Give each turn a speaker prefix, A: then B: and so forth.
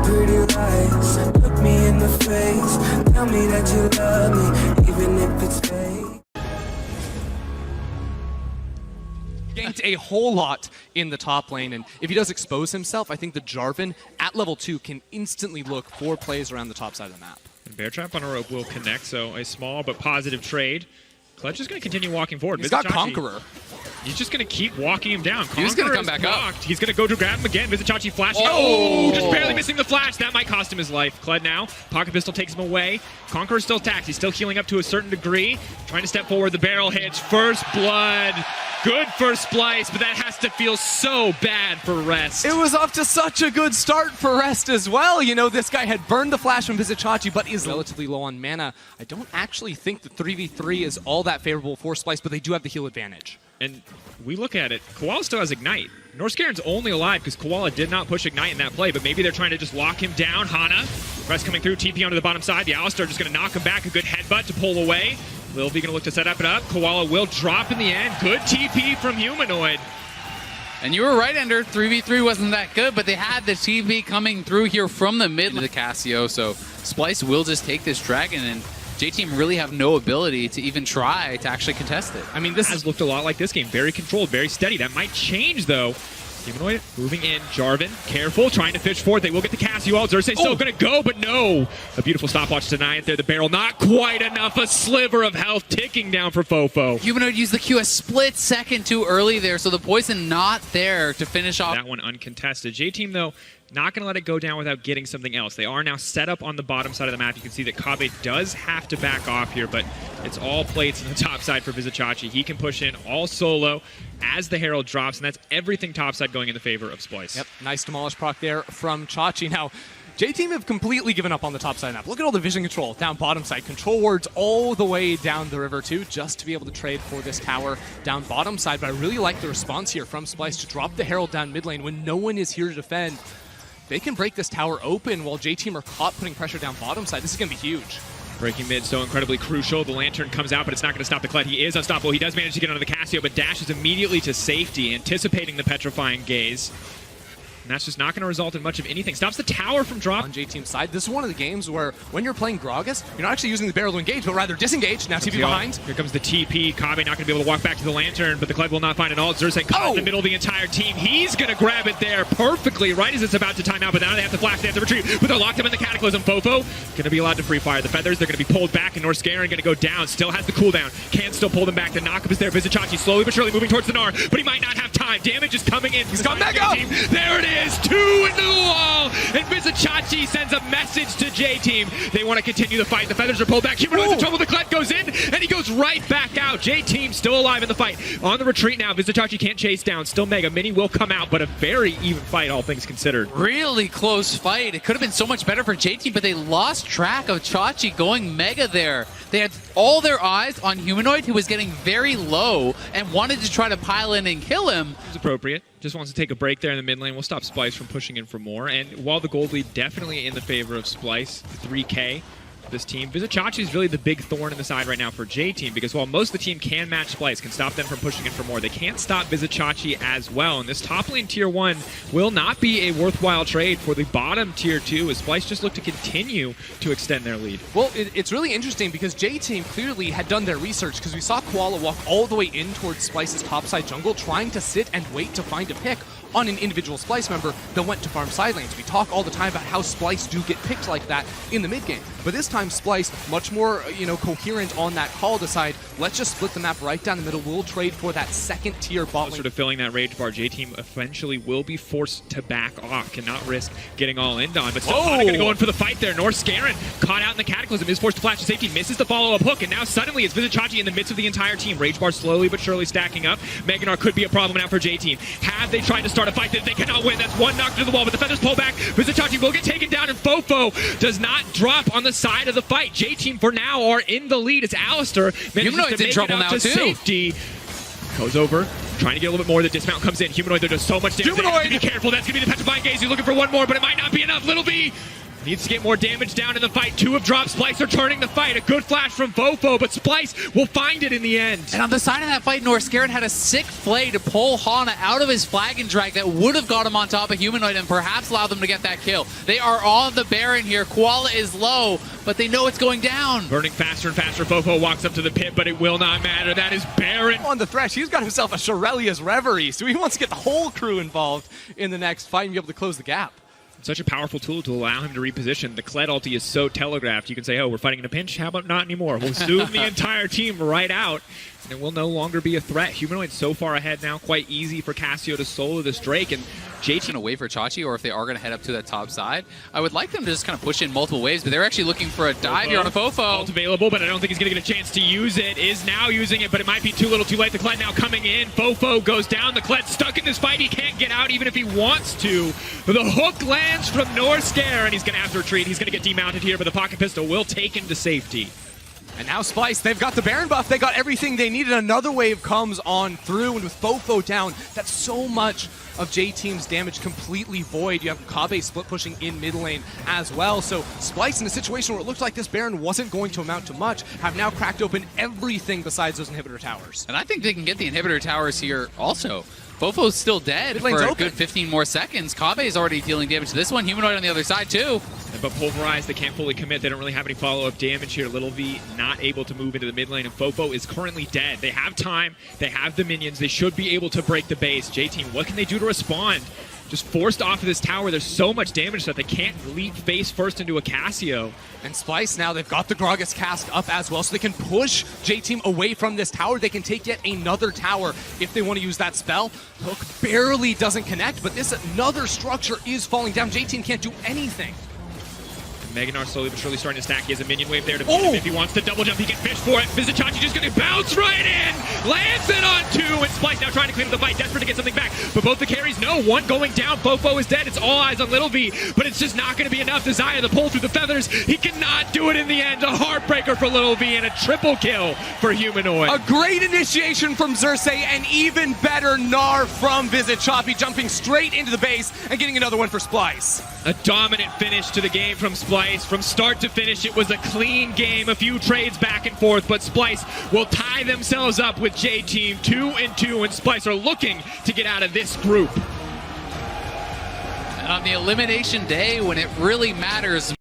A: pretty lies. Look me in the face, tell me that you love me, even if it's fake.
B: Ganked a whole lot in the top lane, and if he does expose himself, I think the Jarvan at level 2 can instantly look for plays around the top side of the map.
C: And Bear Trap on a rope will connect, so a small but positive trade. Clutch is going to continue walking forward.
B: He's got Conqueror.
C: He's just going to keep walking him down.
D: He's going to come back up.
C: He's going to go to grab him again. Vizichachi flashing. Oh, just barely missing the flash. That might cost him his life. Kled now. Pocket Pistol takes him away. Conqueror still attacked. He's still healing up to a certain degree. Trying to step forward. The barrel hits. First blood. Good for Splice, but that has to feel so bad for Rest.
B: It was off to such a good start for Rest as well. You know, this guy had burned the flash from Vizichachi, but is relatively low on mana. I don't actually think the 3v3 is all that favorable for Splice, but they do have the heal advantage.
C: And we look at it, Koala still has Ignite. Norscaren's only alive because Koala did not push Ignite in that play, but maybe they're trying to just lock him down. Hana, Rest coming through, TP onto the bottom side. The Alistar just going to knock him back. A good headbutt to pull away. Lil V going to look to set up it up. Koala will drop in the end. Good TP from Humanoid.
D: And you were right, Ender. 3v3 wasn't that good, but they had the TP coming through here from the mid of the Cassio, so Splice will just take this dragon, and J-Team really have no ability to even try to actually contest it.
C: I mean, this has looked a lot like this game. Very controlled, very steady. That might change, though. Humanoid moving in. Jarvan, careful, trying to fish forward. They will get the Cassio out. Xerxes still going to go, but no. A beautiful stopwatch to deny it there. The barrel, not quite enough. A sliver of health ticking down for Fofo.
D: Humanoid used the Q a split second too early there, so the poison not there to finish off.
C: That one uncontested. J-Team, though, not going to let it go down without getting something else. They are now set up on the bottom side of the map. You can see that Kabe does have to back off here, but it's all plates on the top side for Vizichachi. He can push in all solo as the Herald drops, and that's everything topside going in the favor of Splice.
B: Yep, nice demolish proc there from Chachi. Now, J-Team have completely given up on the top side of the map. Look at all the vision control down bottom side. Control wards all the way down the river too, just to be able to trade for this tower down bottom side. But I really like the response here from Splice to drop the Herald down mid lane when no one is here to defend. They can break this tower open while J-Team are caught putting pressure down bottom side. This is going to be huge.
C: Breaking mid so incredibly crucial. The Lantern comes out, but it's not going to stop the Kled. He is unstoppable. He does manage to get onto the Cassio, but dashes immediately to safety, anticipating the petrifying gaze. And that's just not going to result in much of anything. Stops the tower from drop.
B: On J-Team's side, this is one of the games where when you're playing Gragas, you're not actually using the barrel to engage, but rather disengage. Now TP behind.
C: Here comes the TP. Kabe not going to be able to walk back to the Lantern, but the Kled will not find an ult. Xerxes caught in the middle of the entire team. He's going to grab it there perfectly right as it's about to time out, but now they have to flash, they have to retreat. But they're locked up in the Cataclysm. Fofo going to be allowed to free fire the feathers. They're going to be pulled back, and Norscaren going to go down. Still has the cooldown. Can still pull them back. The knockup is there. Vizichachi slowly but surely moving towards the Gnar, but he might not have time. Damage is coming in.
B: He's got Mega!
C: There it is. 2 into the wall, and Vizichachi sends a message to J-Team. They want to continue the fight. The feathers are pulled back. Humanoid's in trouble. The Kled goes in, and he goes right back out. J-Team still alive in the fight. On the retreat now. Vizichachi can't chase down. Still Mega. Mini will come out, but a very even fight, all things considered.
D: Really close fight. It could have been so much better for J-Team, but they lost track of Chachi going Mega there. They had all their eyes on Humanoid, who was getting very low and wanted to try to pile in and kill him.
C: It's appropriate. Just wants to take a break there in the mid lane. We'll stop Splice from pushing in for more. And while the gold lead definitely in the favor of Splice, 3K, this team, Vizichachi is really the big thorn in the side right now for J-Team, because while most of the team can match Splice, can stop them from pushing in for more, they can't stop Vizichachi as well. And this top lane tier 1 will not be a worthwhile trade for the bottom tier 2 as Splice just look to continue to extend their lead.
B: Well, it's really interesting because J-Team clearly had done their research, because we saw Koala walk all the way in towards Splice's topside jungle, trying to sit and wait to find a pick on an individual Splice member that went to farm side lanes. We talk all the time about how Splice do get picked like that in the mid game, but this time Splice much more coherent on that call, decide let's just split the map right down the middle. We'll trade for that second tier bot lane.
C: Sort of filling that rage bar. J-Team eventually will be forced to back off. Cannot risk getting all in on, but still going to go in for the fight there. Norscaren caught out in the Cataclysm, is forced to flash to safety, misses the follow-up hook, and now suddenly it's Vizichachi in the midst of the entire team. Rage bar slowly but surely stacking up. Mega Gnar could be a problem now for J-Team. Have they tried to start a fight that they cannot win? That's one knock to the wall, but the feathers pull back. Vizichachi will get taken down, and Fofo does not drop on the side of the fight. J-Team for now are in the lead. It's Alistar manages to make it out to safety. Goes over, trying to get a little bit more. The dismount comes in. Humanoid, there does so much damage. Humanoid! Be careful, that's going to be the petrifying gaze. He's looking for one more, but it might not be enough. Little V Needs to get more damage down in the fight. 2 have dropped. Splicer turning the fight. A good flash from Fofo, but Splice will find it in the end.
D: And on the side of that fight, Norskaran had a sick play to pull Hana out of his flag and drag that would have got him on top of Humanoid and perhaps allowed them to get that kill. They are on the Baron here. Koala is low, but they know it's going down.
C: Burning faster and faster. Fofo walks up to the pit, but it will not matter. That is Baron.
E: On the thresh, he's got himself a Shirelia's Reverie, so he wants to get the whole crew involved in the next fight and be able to close the gap.
C: Such a powerful tool to allow him to reposition. The Kled ulti is so telegraphed. You can say, oh, we're fighting in a pinch. How about not anymore? We'll zoom the entire team right out, and it will no longer be a threat. Humanoid's so far ahead now, quite easy for Cassio to solo this Drake, and JT
D: going to wait for Chachi, or if they are going to head up to that top side, I would like them to just kind of push in multiple waves, but they're actually looking for a dive here on a Fofo.
C: Ult available, but I don't think he's going to get a chance to use it. Is now using it, but it might be too little too late. The Kled now coming in. Fofo goes down. The Kled stuck in this fight. He can't get out even if he wants to. But the hook lands from Norskaran, and he's going to have to retreat. He's going to get demounted here, but the pocket pistol will take him to safety.
E: And now Splice, they've got the Baron buff, they got everything they needed. Another wave comes on through, and with Fofo down, that's so much of J-Team's damage completely void. You have Kabe split pushing in mid lane as well. So Splice, in a situation where it looked like this Baron wasn't going to amount to much, have now cracked open everything besides those inhibitor towers.
D: And I think they can get the inhibitor towers here also. Fofo's still dead for a good 15 more seconds. Kabe is already dealing damage to this one. Humanoid on the other side too.
C: But pulverized, they can't fully commit. They don't really have any follow-up damage here. Little V not able to move into the mid lane, and Fofo is currently dead. They have time. They have the minions. They should be able to break the base. J-Team, what can they do to respond? Just forced off of this tower. There's so much damage that they can't leap face first into a Cassio.
E: And Splice now, they've got the Gragas cast up as well, so they can push J-Team away from this tower. They can take yet another tower if they want to use that spell. Hook barely doesn't connect, but this another structure is falling down. J-Team can't do anything.
C: Meganar slowly but surely starting to stack. He has a minion wave there to beat him. If he wants to double jump, he can fish for it. Vizichachi just going to bounce right in. Lands it on 2, and Splice now trying to clean up the fight, desperate to get something back. But both the carries, no, one going down. Fofo is dead. It's all eyes on Little V, but it's just not going to be enough. Desire the pull through the feathers. He cannot do it in the end. A heartbreaker for Little V and a triple kill for Humanoid.
E: A great initiation from Xerxes, and even better Gnar from Vizichapi, jumping straight into the base and getting another one for Splice.
C: A dominant finish to the game from Splice. From start to finish, it was a clean game, a few trades back and forth, but Splice will tie themselves up with J-Team 2-2, and Splice are looking to get out of this group.
D: And on the elimination day, when it really matters,